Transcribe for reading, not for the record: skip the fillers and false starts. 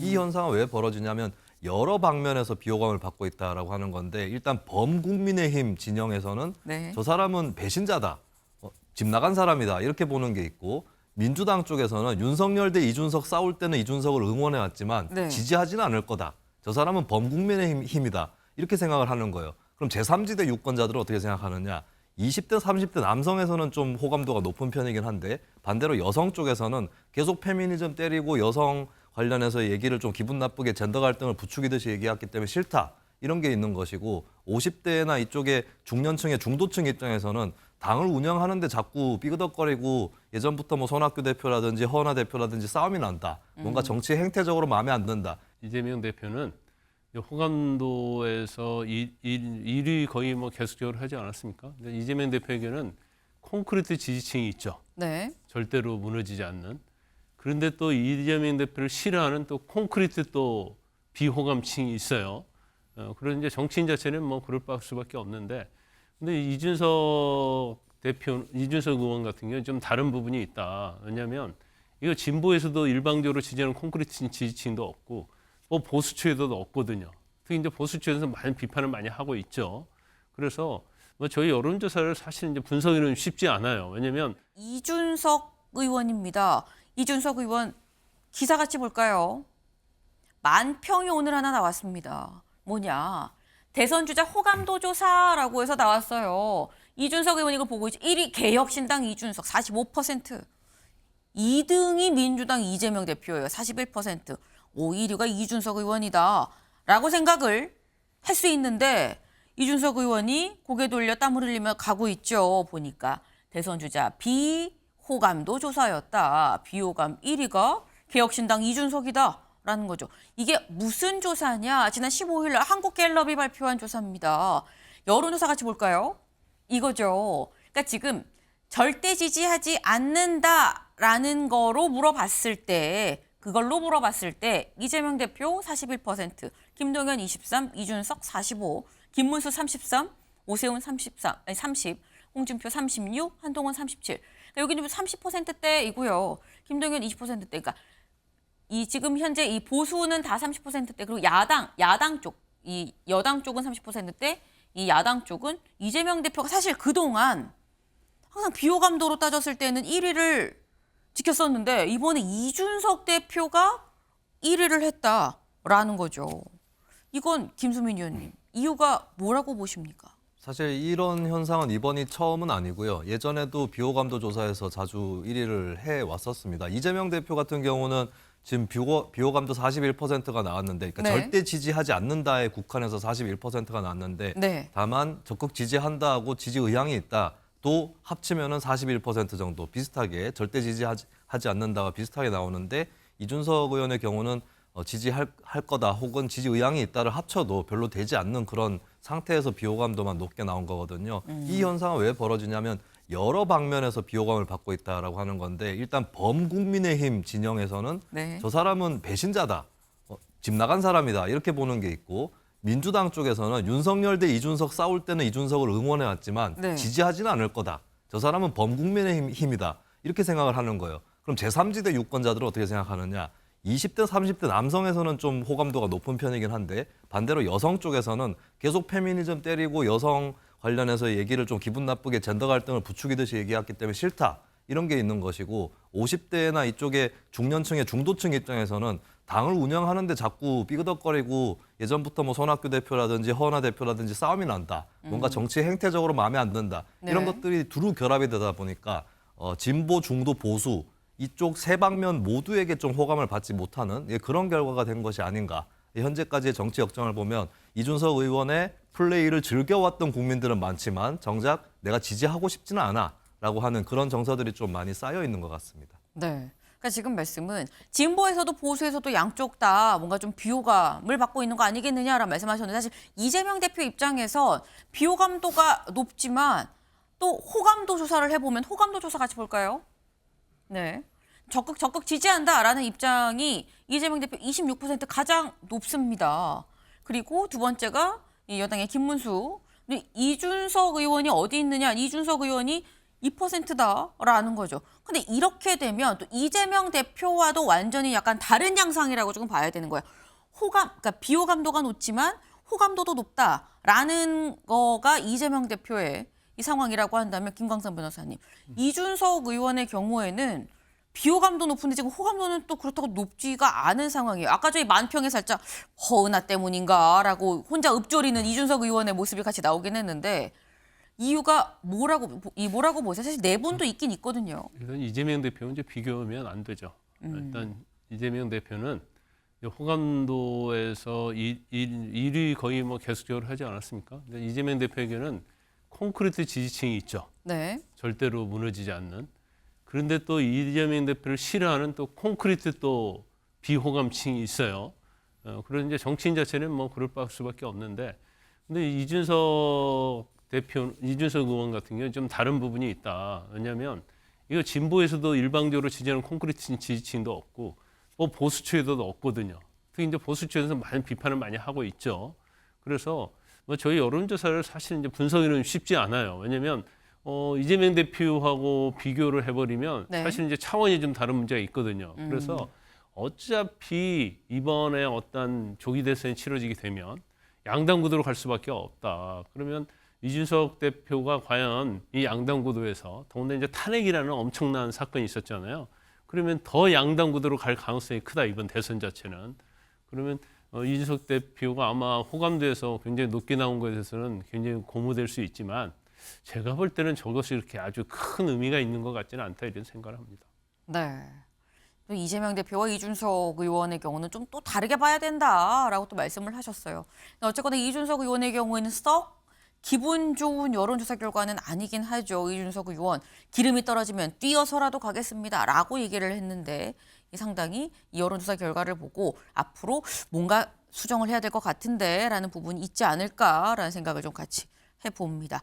이 현상은 왜 벌어지냐면 여러 방면에서 비호감을 받고 있다라고 하는 건데 일단 범국민의힘 진영에서는 네. 저 사람은 배신자다, 집 나간 사람이다 이렇게 보는 게 있고 민주당 쪽에서는 윤석열 대 이준석 싸울 때는 이준석을 응원해왔지만 네. 지지하지는 않을 거다. 저 사람은 범국민의힘이다 이렇게 생각을 하는 거예요. 그럼 제3지대 유권자들은 어떻게 생각하느냐. 20대, 30대 남성에서는 좀 호감도가 높은 편이긴 한데 반대로 여성 쪽에서는 계속 페미니즘 때리고 여성 관련해서 얘기를 좀 기분 나쁘게 젠더 갈등을 부추기듯이 얘기했기 때문에 싫다. 이런 게 있는 것이고 50대나 이쪽에 중년층의 중도층 입장에서는 당을 운영하는데 자꾸 삐그덕거리고 예전부터 뭐 손학규 대표라든지 허은하 대표라든지 싸움이 난다. 뭔가 정치 행태적으로 마음에 안 든다. 이재명 대표는 호감도에서 1위 거의 뭐 계속적으로 하지 않았습니까? 근데 이재명 대표에게는 콘크리트 지지층이 있죠. 네. 절대로 무너지지 않는. 그런데 또 이재명 대표를 싫어하는 또 콘크리트 또 비호감층이 있어요. 그런 이제 정치인 자체는 뭐 그럴 수밖에 없는데, 근데 이준석 의원 같은 경우는 좀 다른 부분이 있다. 왜냐하면 이거 진보에서도 일방적으로 지지하는 콘크리트 지지층도 없고, 뭐 보수층에서도 없거든요. 특히 이제 보수층에서 많은 비판을 많이 하고 있죠. 그래서 뭐 저희 여론조사를 사실 이제 분석하기는 쉽지 않아요. 왜냐하면 이준석 의원입니다. 이준석 의원 기사 같이 볼까요? 만평이 오늘 하나 나왔습니다. 뭐냐? 대선 주자 호감도 조사라고 해서 나왔어요. 이준석 의원 이거 보고 있죠. 1위 개혁신당 이준석 45%. 2등이 민주당 이재명 대표예요. 41%. 1위가 이준석 의원이다. 라고 생각을 할 수 있는데 이준석 의원이 고개 돌려 땀을 흘리며 가고 있죠. 보니까 대선 주자 비호감도 조사였다. 비호감 1위가 개혁신당 이준석이다. 라는 거죠. 이게 무슨 조사냐? 지난 15일 날 한국갤럽이 발표한 조사입니다. 여론조사 같이 볼까요? 이거죠. 그러니까 지금 절대 지지하지 않는다라는 거로 물어봤을 때, 그걸로 물어봤을 때 이재명 대표 41%, 김동연 23, 이준석 45, 김문수 33, 오세훈 30, 홍준표 36, 한동훈 37. 그러니까 여기는 30%대이고요. 김동연 20%대. 그러니까 이 지금 현재 이 보수는 다 30%대, 그리고 야당 쪽, 이 여당 쪽은 30%대, 이 야당 쪽은 이재명 대표가 사실 그동안 항상 비호감도로 따졌을 때는 1위를 지켰었는데 이번에 이준석 대표가 1위를 했다라는 거죠. 이건 김수민 의원님, 이유가 뭐라고 보십니까? 사실 이런 현상은 이번이 처음은 아니고요. 예전에도 비호감도 조사에서 자주 1위를 해왔었습니다. 이재명 대표 같은 경우는 지금 비호감도 41%가 나왔는데, 그러니까 네. 절대 지지하지 않는다에 국한해서 41%가 나왔는데, 네. 다만 적극 지지한다 하고 지지 의향이 있다. 또 합치면은 41% 정도 비슷하게 절대 지지하지 않는다가 비슷하게 나오는데, 이준석 의원의 경우는 지지할 거다 혹은 지지 의향이 있다를 합쳐도 별로 되지 않는 그런 상태에서 비호감도만 높게 나온 거거든요. 이 현상은 왜 벌어지냐면 여러 방면에서 비호감을 받고 있다라고 하는 건데 일단 범국민의힘 진영에서는 네. 저 사람은 배신자다, 집 나간 사람이다 이렇게 보는 게 있고 민주당 쪽에서는 윤석열 대 이준석 싸울 때는 이준석을 응원해왔지만 네. 지지하지는 않을 거다. 저 사람은 범국민의힘이다 이렇게 생각을 하는 거예요. 그럼 제3지대 유권자들은 어떻게 생각하느냐. 20대, 30대 남성에서는 좀 호감도가 높은 편이긴 한데 반대로 여성 쪽에서는 계속 페미니즘 때리고 여성 관련해서 얘기를 좀 기분 나쁘게 젠더 갈등을 부추기듯이 얘기했기 때문에 싫다. 이런 게 있는 것이고 50대나 이쪽에 중년층의 중도층 입장에서는 당을 운영하는데 자꾸 삐그덕거리고 예전부터 뭐 손학규 대표라든지 허은하 대표라든지 싸움이 난다. 뭔가 정치 행태적으로 마음에 안 든다. 이런 네. 것들이 두루 결합이 되다 보니까 진보, 중도, 보수 이쪽 세 방면 모두에게 좀 호감을 받지 못하는 그런 결과가 된 것이 아닌가. 현재까지의 정치 역정을 보면 이준석 의원의 플레이를 즐겨왔던 국민들은 많지만 정작 내가 지지하고 싶지는 않아라고 하는 그런 정서들이 좀 많이 쌓여 있는 것 같습니다. 네. 그러니까 지금 말씀은 진보에서도 보수에서도 양쪽 다 뭔가 좀 비호감을 받고 있는 거 아니겠느냐라는 말씀하셨는데 사실 이재명 대표 입장에서 비호감도가 높지만 또 호감도 조사를 해보면 호감도 조사 같이 볼까요? 네. 적극 지지한다라는 입장이 이재명 대표 26% 가장 높습니다. 그리고 두 번째가 여당의 김문수. 근데 이준석 의원이 어디 있느냐? 이준석 의원이 2%다라는 거죠. 근데 이렇게 되면 또 이재명 대표와도 완전히 약간 다른 양상이라고 조금 봐야 되는 거예요. 그러니까 비호감도가 높지만 호감도도 높다라는 거가 이재명 대표의 이 상황이라고 한다면 김광선 변호사님, 이준석 의원의 경우에는 비호감도 높은데 지금 호감도는 또 그렇다고 높지가 않은 상황이에요. 아까 저희 만평에 살짝 허은하 때문인가라고 혼자 읊조리는 이준석 의원의 모습이 같이 나오긴 했는데 이유가 뭐라고 보세요? 사실 내분도 있긴 있거든요. 일단 이재명 대표는 이제 비교하면 안 되죠. 일단 이재명 대표는 호감도에서 1위 거의 뭐 계속적으로 하지 않았습니까? 근데 이재명 대표에게는 콘크리트 지지층이 있죠. 네. 절대로 무너지지 않는. 그런데 또 이재명 대표를 싫어하는 또 콘크리트 또 비호감층이 있어요. 그런 이제 정치인 자체는 뭐 그럴 수밖에 없는데, 근데 이준석 의원 같은 경우는 좀 다른 부분이 있다. 왜냐하면 이거 진보에서도 일방적으로 지지하는 콘크리트 지지층도 없고, 뭐 보수 측에서도 없거든요. 특히 이제 보수 측에서 많은 비판을 많이 하고 있죠. 그래서 뭐 저희 여론조사를 사실 이제 분석하기는 쉽지 않아요. 왜냐하면 이재명 대표하고 비교를 해버리면 네. 사실 이제 차원이 좀 다른 문제가 있거든요. 그래서 어차피 이번에 어떤 조기 대선이 치러지게 되면 양당 구도로 갈 수밖에 없다. 그러면 이준석 대표가 과연 이 양당 구도에서 더군다나 이제 탄핵이라는 엄청난 사건이 있었잖아요. 그러면 더 양당 구도로 갈 가능성이 크다, 이번 대선 자체는. 그러면 이준석 대표가 아마 호감도에서 굉장히 높게 나온 것에 대해서는 굉장히 고무될 수 있지만, 제가 볼 때는 저것이 이렇게 아주 큰 의미가 있는 것 같지는 않다, 이런 생각을 합니다. 네. 또 이재명 대표와 이준석 의원의 경우는 좀 또 다르게 봐야 된다라고 또 말씀을 하셨어요. 어쨌거나 이준석 의원의 경우에는 썩 기분 좋은 여론조사 결과는 아니긴 하죠. 이준석 의원 기름이 떨어지면 뛰어서라도 가겠습니다라고 얘기를 했는데 상당히 이 여론조사 결과를 보고 앞으로 뭔가 수정을 해야 될 것 같은데라는 부분이 있지 않을까라는 생각을 좀 같이 해봅니다.